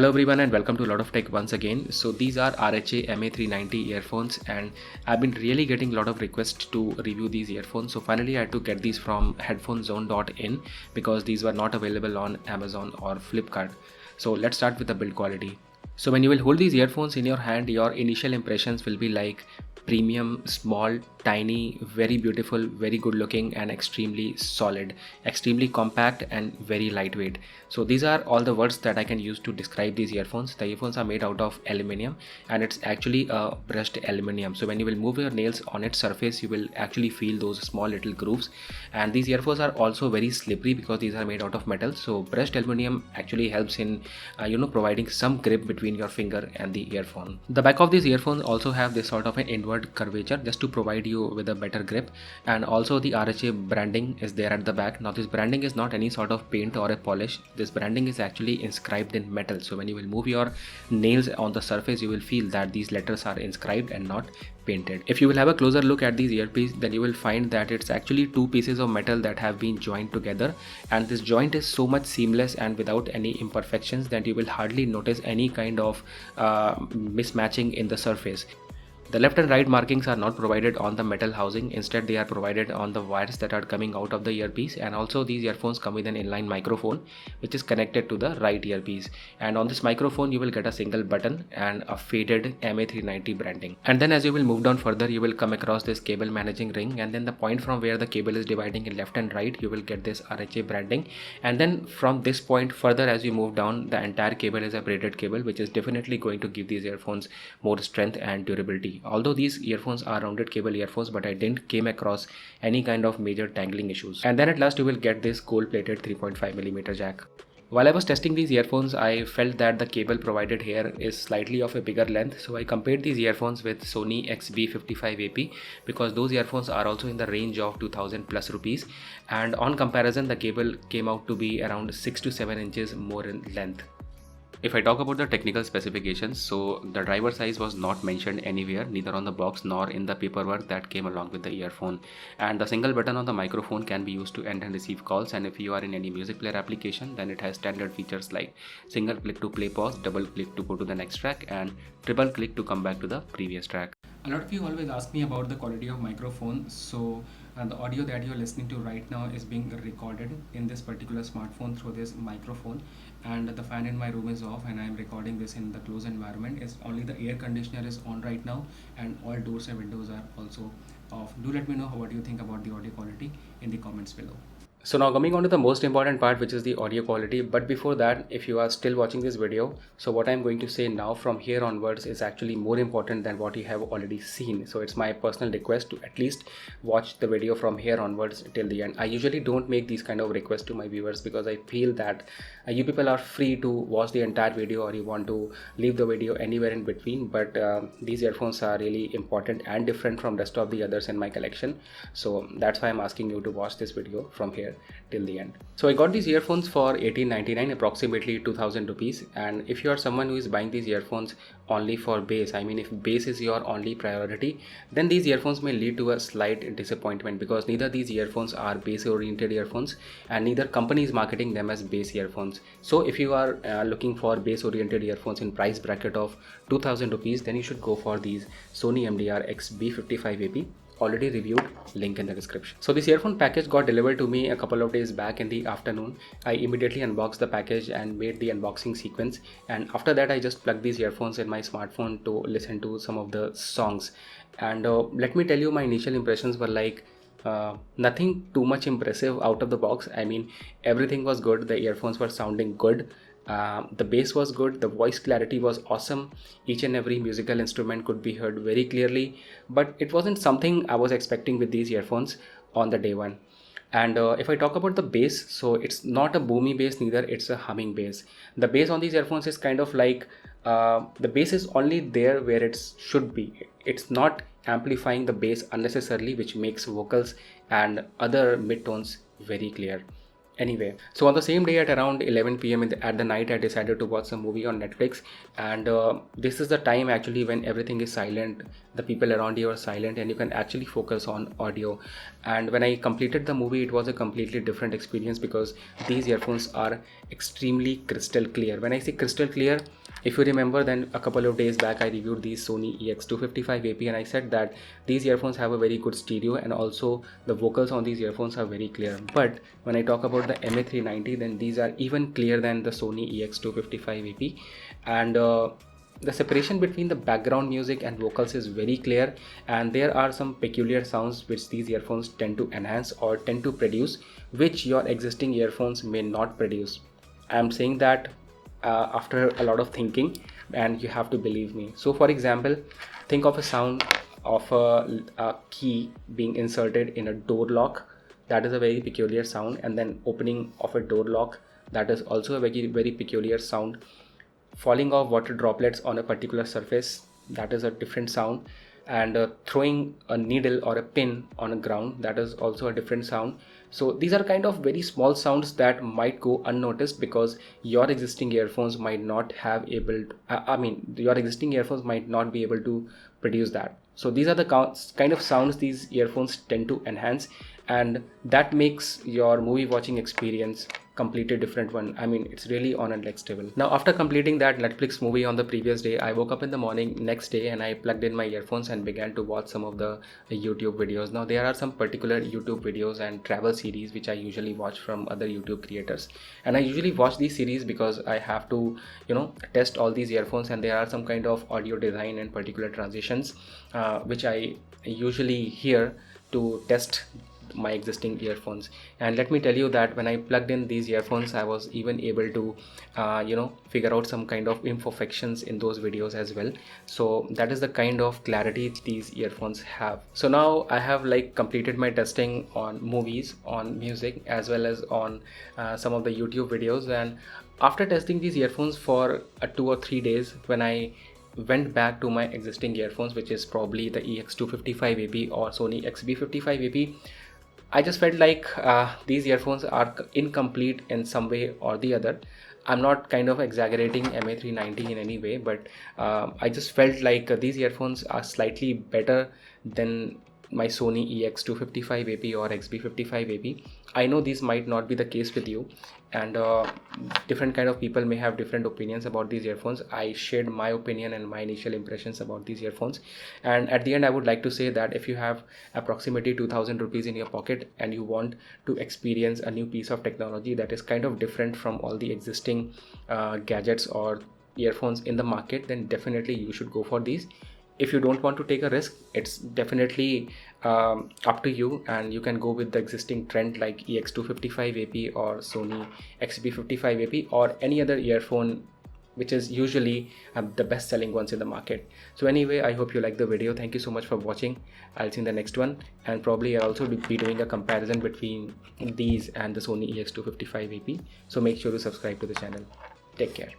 Hello everyone and welcome to Lot of Tech once again. So these are RHA MA390 earphones and I've been really getting a lot of requests to review these earphones. So finally I had to get these from headphonezone.in because these were not available on Amazon or Flipkart. So let's start with the build quality. So when you will hold these earphones in your hand, your initial impressions will be like premium, small, tiny, very beautiful, very good looking and extremely solid, extremely compact and very lightweight. So these are all the words that I can use to describe these earphones. The earphones are made out of aluminium and it's actually a brushed aluminium. So when you will move your nails on its surface, you will actually feel those small little grooves. And these earphones are also very slippery because these are made out of metal. So brushed aluminium actually helps in providing some grip between your finger and the earphone. The back of these earphones also have this sort of an inward curvature just to provide you with a better grip, and also the RHA branding is there at the back. Now this branding is not any sort of paint or a polish. This branding is actually inscribed in metal, so when you will move your nails on the surface you will feel that these letters are inscribed and not painted. If you will have a closer look at these earpiece, then you will find that it's actually two pieces of metal that have been joined together, and this joint is so much seamless and without any imperfections that you will hardly notice any kind of mismatching in the surface. The left and right markings are not provided on the metal housing, instead they are provided on the wires that are coming out of the earpiece, and also these earphones come with an inline microphone which is connected to the right earpiece, and on this microphone you will get a single button and a faded MA390 branding. And then as you will move down further you will come across this cable managing ring, and then the point from where the cable is dividing in left and right you will get this RHA branding, and then from this point further as you move down the entire cable is a braided cable which is definitely going to give these earphones more strength and durability. Although these earphones are rounded cable earphones, but I didn't came across any kind of major tangling issues. And then at last you will get this gold plated 3.5mm jack. While I was testing these earphones, I felt that the cable provided here is slightly of a bigger length, so I compared these earphones with Sony XB55AP because those earphones are also in the range of 2000 plus rupees, and on comparison the cable came out to be around 6 to 7 inches more in length. If I talk about the technical specifications, so the driver size was not mentioned anywhere, neither on the box nor in the paperwork that came along with the earphone. And the single button on the microphone can be used to end and receive calls, and if you are in any music player application, then it has standard features like single click to play pause, double click to go to the next track, and triple click to come back to the previous track. A lot of you always ask me about the quality of microphone. So the audio that you're listening to right now is being recorded in this particular smartphone through this microphone, and the fan in my room is off and I'm recording this in the closed environment. It's only the air conditioner is on right now and all doors and windows are also off. Do let me know what you think about the audio quality in the comments below. So now coming on to the most important part, which is the audio quality. But before that, if you are still watching this video, so what I'm going to say now from here onwards is actually more important than what you have already seen. So it's my personal request to at least watch the video from here onwards till the end. I usually don't make these kind of requests to my viewers because I feel that you people are free to watch the entire video or you want to leave the video anywhere in between. But these earphones are really important and different from rest of the others in my collection. So that's why I'm asking you to watch this video from here till the end. So I got these earphones for 1899, approximately 2000 rupees, and if you are someone who is buying these earphones only for bass, I mean if bass is your only priority, then these earphones may lead to a slight disappointment because neither these earphones are bass oriented earphones and neither company is marketing them as bass earphones. So if you are looking for bass oriented earphones in price bracket of 2000 rupees, then you should go for these Sony MDR XB55AP, already reviewed, link in the description. So this earphone package got delivered to me a couple of days back in the afternoon. I immediately unboxed the package and made the unboxing sequence, and after that I just plugged these earphones in my smartphone to listen to some of the songs. And let me tell you, my initial impressions were like nothing too much impressive out of the box. I mean, everything was good, the earphones were sounding good. The bass was good, the voice clarity was awesome, each and every musical instrument could be heard very clearly, but it wasn't something I was expecting with these earphones on the day one. And if I talk about the bass, so it's not a boomy bass, neither it's a humming bass. The bass on these earphones is kind of like the bass is only there where it should be. It's not amplifying the bass unnecessarily, which makes vocals and other midtones very clear. Anyway, so on the same day at around 11 p.m. At the night, I decided to watch some movie on Netflix, and this is the time actually when everything is silent, the people around you are silent, and you can actually focus on audio. And when I completed the movie, it was a completely different experience because these earphones are extremely crystal clear. When I say crystal clear, if you remember, then a couple of days back I reviewed these Sony EX255AP, and I said that these earphones have a very good stereo, and also the vocals on these earphones are very clear. But when I talk about the MA390, then these are even clearer than the Sony EX255AP, and the separation between the background music and vocals is very clear, and there are some peculiar sounds which these earphones tend to enhance or tend to produce, which your existing earphones may not produce. I am saying that after a lot of thinking, and you have to believe me. So for example, think of a sound of a key being inserted in a door lock. That is a very peculiar sound. And then opening of a door lock, that is also a very, very peculiar sound. Falling of water droplets on a particular surface, that is a different sound. And throwing a needle or a pin on a ground, that is also a different sound. So these are kind of very small sounds that might go unnoticed because your existing earphones might not have able to, your existing earphones might not be able to produce that. So these are the kind of sounds these earphones tend to enhance, and that makes your movie watching experience completely different one. I mean, it's really on a next level. Now, after completing that Netflix movie on the previous day, I woke up in the morning next day and I plugged in my earphones and began to watch some of the YouTube videos. Now, there are some particular YouTube videos and travel series which I usually watch from other YouTube creators, and I usually watch these series because I have to, test all these earphones, and there are some kind of audio design and particular transitions which I usually hear to test my existing earphones. And let me tell you that when I plugged in these earphones, I was even able to figure out some kind of imperfections in those videos as well. So that is the kind of clarity these earphones have. So now I have completed my testing on movies, on music, as well as on some of the YouTube videos. And after testing these earphones for 2 or 3 days, when I went back to my existing earphones, which is probably the EX255AP or Sony XB55AP, I just felt like these earphones are incomplete in some way or the other. I'm not kind of exaggerating MA390 in any way, but I just felt like these earphones are slightly better than my Sony EX255AP or XB55AP. I know these might not be the case with you, and different kind of people may have different opinions about these earphones. I shared my opinion and my initial impressions about these earphones, and at the end I would like to say that if you have approximately 2000 rupees in your pocket and you want to experience a new piece of technology that is kind of different from all the existing gadgets or earphones in the market, then definitely you should go for these. If you don't want to take a risk, it's definitely up to you, and you can go with the existing trend like EX255AP or Sony XB55AP or any other earphone which is usually the best selling ones in the market. So anyway, I hope you like the video. Thank you so much for watching. I'll see you in the next one, and probably I'll also be doing a comparison between these and the Sony EX255AP. So make sure to subscribe to the channel. Take care.